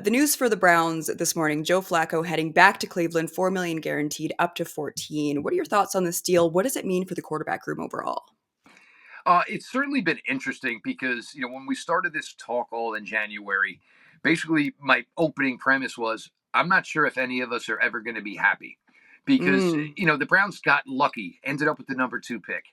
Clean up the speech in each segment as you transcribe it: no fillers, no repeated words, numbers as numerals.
The news for the Browns this morning, Joe Flacco heading back to Cleveland, 4 million guaranteed up to 14. What are your thoughts on this deal? What does it mean for the quarterback room overall? It's certainly been interesting because, when we started this talk all in January, basically my opening premise was I'm not sure if any of us are ever going to be happy because, Mm, the Browns got lucky, ended up with the number two pick.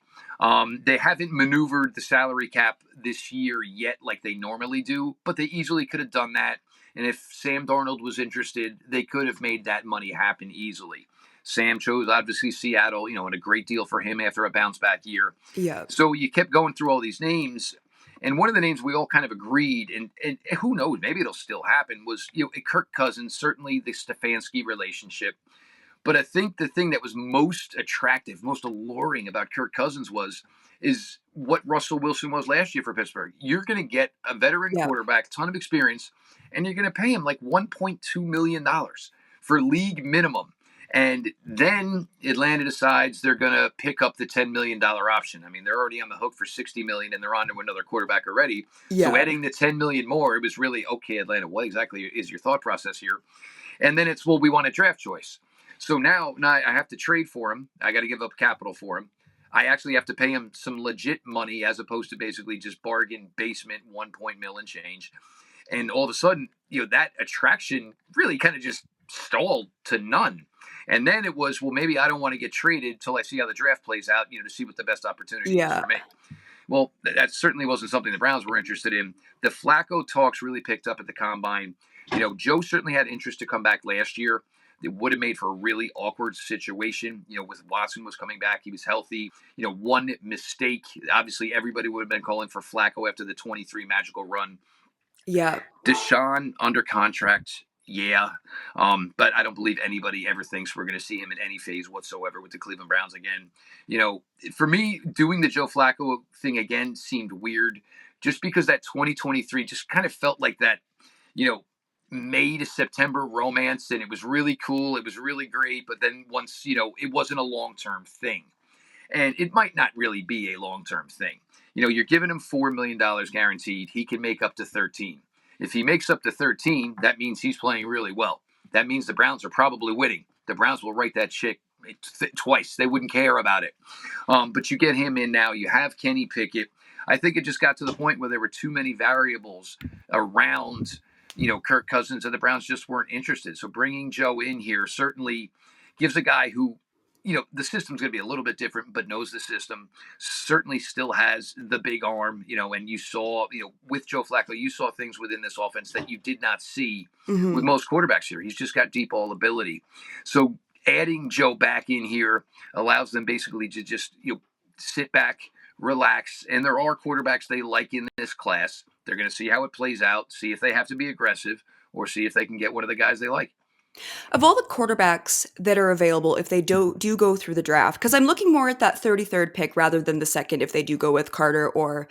They haven't maneuvered the salary cap this year yet like they normally do, but they easily could have done that. And if Sam Darnold was interested, they could have made that money happen easily. Sam chose obviously Seattle, and a great deal for him after a bounce back year. yeah. So you kept going through all these names, and one of the names we all kind of agreed, and who knows, maybe it'll still happen, was Kirk Cousins. Certainly the Stefanski relationship, but I think the thing that was most attractive, most alluring about Kirk Cousins is what Russell Wilson was last year for Pittsburgh. You're going to get a veteran Yeah. quarterback, ton of experience, and you're going to pay him like $1.2 million for league minimum. And then Atlanta decides they're going to pick up the $10 million option. I mean, they're already on the hook for $60 million, and they're on to another quarterback already. So Yeah. adding the $10 million more, it was really okay. Atlanta, what exactly is your thought process here? And then it's, well, we want a draft choice. So now I have to trade for him. I got to give up capital for him. I actually have to pay him some legit money as opposed to basically just bargain basement 1 point mil and change. And all of a sudden, that attraction really kind of just stalled to none. And then it was, well, maybe I don't want to get traded till I see how the draft plays out, to see what the best opportunity is Yeah. for me. Well, that certainly wasn't something the Browns were interested in. The Flacco talks really picked up at the combine. Joe certainly had interest to come back last year. It would have made for a really awkward situation. With Watson was coming back, he was healthy. One mistake, obviously everybody would have been calling for Flacco after the 23 magical run. Yeah. Deshaun under contract, yeah. But I don't believe anybody ever thinks we're going to see him in any phase whatsoever with the Cleveland Browns again. For me, doing the Joe Flacco thing again seemed weird just because that 2023 just kind of felt like that, you know, May to September romance, and it was really cool. It was really great. But then once, it wasn't a long term thing. And it might not really be a long term thing. You're giving him $4 million guaranteed. He can make up to 13. If he makes up to 13, that means he's playing really well. That means the Browns are probably winning. The Browns will write that check twice. They wouldn't care about it. But you get him in now. You have Kenny Pickett. I think it just got to the point where there were too many variables around, Kirk Cousins, and the Browns just weren't interested. So bringing Joe in here certainly gives a guy who, the system's going to be a little bit different, but knows the system, certainly still has the big arm, and you saw, with Joe Flacco, you saw things within this offense that you did not see with Hmm. most quarterbacks here. He's just got deep ball ability. So adding Joe back in here allows them basically to just, sit back, relax. And there are quarterbacks they like in this class. They're going to see how it plays out, see if they have to be aggressive, or see if they can get one of the guys they like. Of all the quarterbacks that are available, if they do go through the draft, because I'm looking more at that 33rd pick rather than the second, if they do go with Carter or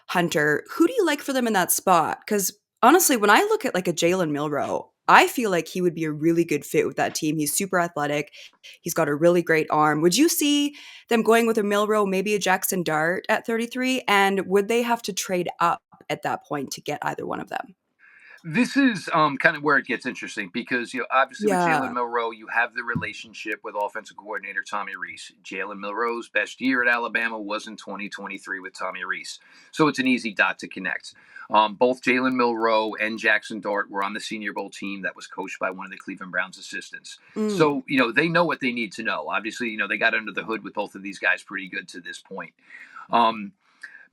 Hunter, who do you like for them in that spot? Because honestly, when I look at like a Jalen Milrow, I feel like he would be a really good fit with that team. He's super athletic. He's got a really great arm. Would you see them going with a Milrow, maybe a Jackson Dart at 33? And would they have to trade up at that point to get either one of them? This is kind of where it gets interesting because, obviously with Jalen Yeah. Milrow, you have the relationship with offensive coordinator Tommy Rees. Jalen Milrow's best year at Alabama was in 2023 with Tommy Rees. So it's an easy dot to connect. Both Jalen Milrow and Jackson Dart were on the Senior Bowl team that was coached by one of the Cleveland Browns assistants. Mm. So, they know what they need to know. Obviously, they got under the hood with both of these guys pretty good to this point. Um,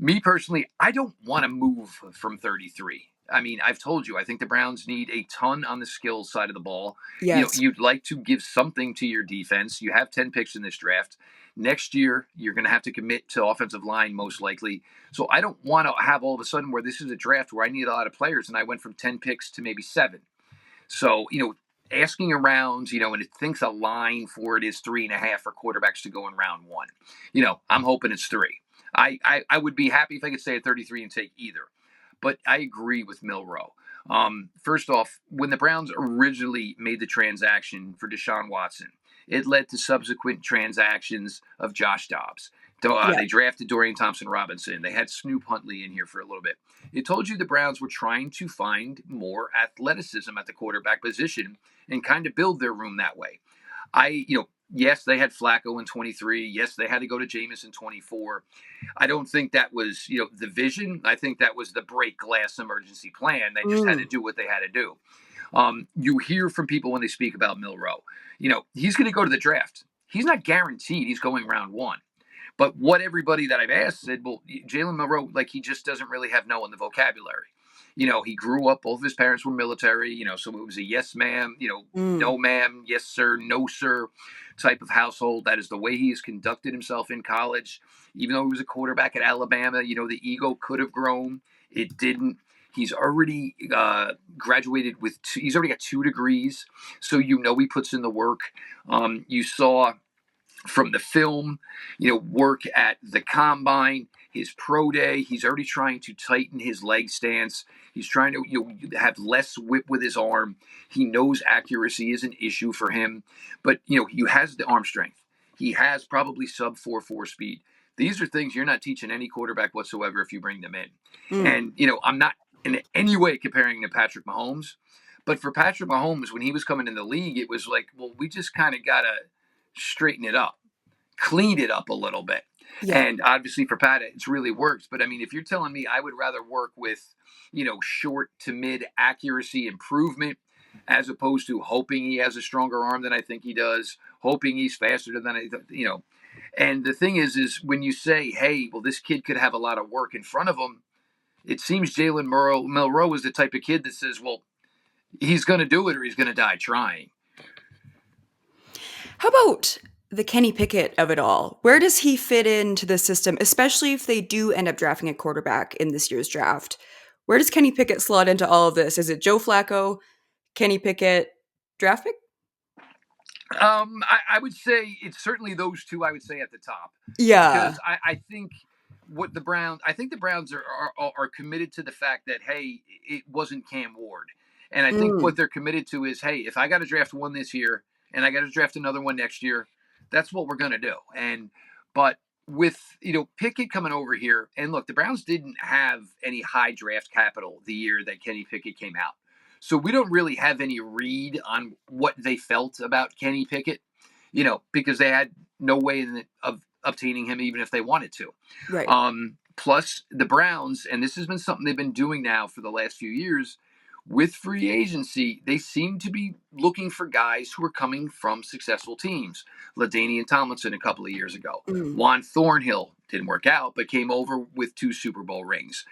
Me personally, I don't want to move from 33. I mean, I've told you, I think the Browns need a ton on the skills side of the ball. Yes. You'd like to give something to your defense. You have 10 picks in this draft. Next year, you're going to have to commit to offensive line most likely. So I don't want to have all of a sudden where this is a draft where I need a lot of players and I went from 10 picks to maybe 7. So, asking around, and it thinks a line for it is 3.5 for quarterbacks to go in round 1. I'm hoping it's 3. I would be happy if I could stay at 33 and take either. But I agree with Milrow. First off, when the Browns originally made the transaction for Deshaun Watson, it led to subsequent transactions of Josh Dobbs. Yeah. They drafted Dorian Thompson-Robinson. They had Snoop Huntley in here for a little bit. It told you the Browns were trying to find more athleticism at the quarterback position and kind of build their room that way. Yes, they had Flacco in 23. Yes, they had to go to Jameis in 24. I don't think that was, the vision. I think that was the break glass emergency plan. They just had to Mm. do what they had to do. You hear from people when they speak about Milroe. He's going to go to the draft. He's not guaranteed he's going round one. But what everybody that I've asked said, well, Jalen Milroe, like, he just doesn't really have no in the vocabulary. He grew up, both of his parents were military, so it was a yes, ma'am, Mm. no, ma'am, yes, sir, no, sir type of household. That is the way he has conducted himself in college. Even though he was a quarterback at Alabama, the ego could have grown. It didn't. He's already graduated with he's already got 2 degrees. So, he puts in the work. You saw from the film, work at the combine, his pro day. He's already trying to tighten his leg stance. He's trying to have less whip with his arm. He knows accuracy is an issue for him, but he has the arm strength. He has probably sub 4.4 speed. These are things you're not teaching any quarterback whatsoever if you bring them in. Mm. And I'm not in any way comparing to Patrick Mahomes, but for Patrick Mahomes, when he was coming in the league, it was like, well, we just kind of gotta straighten it up, clean it up a little bit. Yeah. And obviously for Pat, it's really worked. But I mean, if you're telling me I would rather work with, short to mid accuracy improvement as opposed to hoping he has a stronger arm than I think he does, hoping he's faster than And the thing is when you say, hey, well, this kid could have a lot of work in front of him, it seems Jalen Milroe is the type of kid that says, well, he's going to do it or he's going to die trying. How about the Kenny Pickett of it all? Where does he fit into the system, especially if they do end up drafting a quarterback in this year's draft? Where does Kenny Pickett slot into all of this? Is it Joe Flacco, Kenny Pickett, draft pick? I would say it's certainly those two. I would say at the top Yeah. because I think I think the Browns are committed to the fact that, hey, it wasn't Cam Ward, and I think Mm. what they're committed to is, hey, if I got to draft one this year and I got to draft another one next year, that's what we're gonna do. But with Pickett coming over here, and look, the Browns didn't have any high draft capital the year that Kenny Pickett came out. So we don't really have any read on what they felt about Kenny Pickett, because they had no way of obtaining him even if they wanted to. Right. Plus, the Browns, and this has been something they've been doing now for the last few years, with free agency, they seem to be looking for guys who are coming from successful teams. LaDainian Tomlinson a couple of years ago. Mm. Juan Thornhill didn't work out, but came over with 2 Super Bowl rings.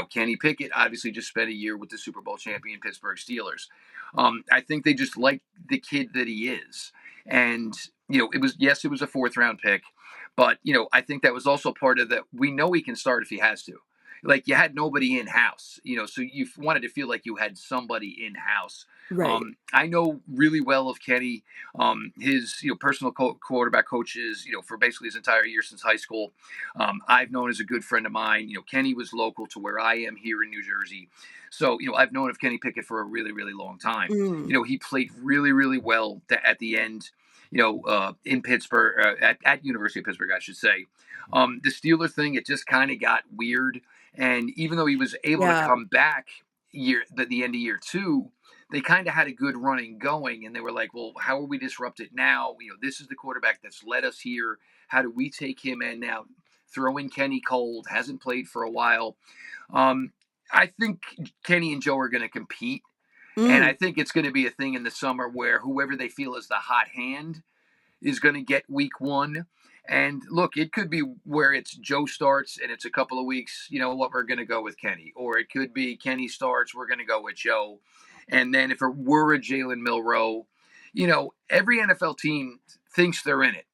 Kenny Pickett obviously just spent a year with the Super Bowl champion Pittsburgh Steelers. I think they just like the kid that he is. And, it was a 4th-round pick. But, I think that was also part of that. We know he can start if he has to. Like, you had nobody in house, so you wanted to feel like you had somebody in house. Right. I know really well of Kenny, his personal quarterback coaches, for basically his entire year since high school. I've known as a good friend of mine. Kenny was local to where I am here in New Jersey, so I've known of Kenny Pickett for a really, really long time. Mm. He played really, really well at the end. In Pittsburgh, at University of Pittsburgh, I should say. The Steeler thing, it just kind of got weird. And even though he was able to Yeah. come back the end of year 2, they kind of had a good running going. And they were like, well, how are we disrupt it now? This is the quarterback that's led us here. How do we take him in now? Throw in Kenny Cold, hasn't played for a while. I think Kenny and Joe are going to compete. And Mm. I think it's going to be a thing in the summer where whoever they feel is the hot hand is going to get week 1. And look, it could be where it's Joe starts and it's a couple of weeks, what, we're going to go with Kenny. Or it could be Kenny starts, we're going to go with Joe. And then if it were a Jalen Milroe, every NFL team thinks they're in it.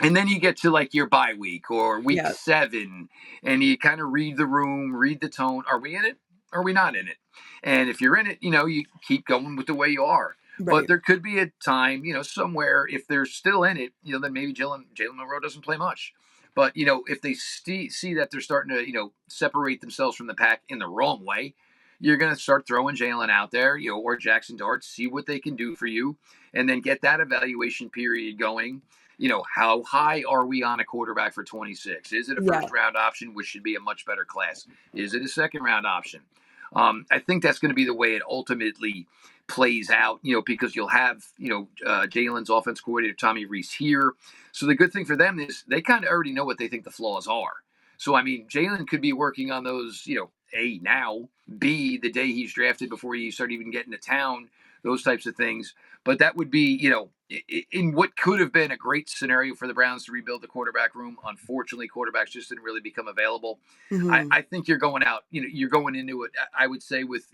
And then you get to like your bye week or week Yeah. 7 and you kind of read the room, read the tone. Are we in it? Are we not in it? And if you're in it, you keep going with the way you are. But Right. there could be a time, somewhere if they're still in it, then maybe Jalen Milroe doesn't play much. But, if they see that they're starting to, separate themselves from the pack in the wrong way, you're going to start throwing Jalen out there, or Jackson Dart, see what they can do for you, and then get that evaluation period going. how high are we on a quarterback for 26? Is it a Yeah. first round option, which should be a much better class? Is it a second round option? I think that's going to be the way it ultimately plays out, because you'll have, Jalen's offense coordinator, Tommy Reese, here. So the good thing for them is they kind of already know what they think the flaws are. So, I mean, Jalen could be working on those, A, now, B, the day he's drafted before he started even getting to town, those types of things. But that would be, in what could have been a great scenario for the Browns to rebuild the quarterback room. Unfortunately, quarterbacks just didn't really become available. I, Mhm. I think you're going out, you're going into it, I would say, with,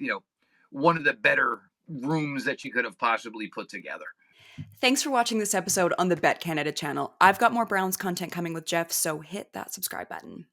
one of the better rooms that you could have possibly put together. Thanks for watching this episode on the BetCanada channel. I've got more Browns content coming with Jeff, so hit that subscribe button.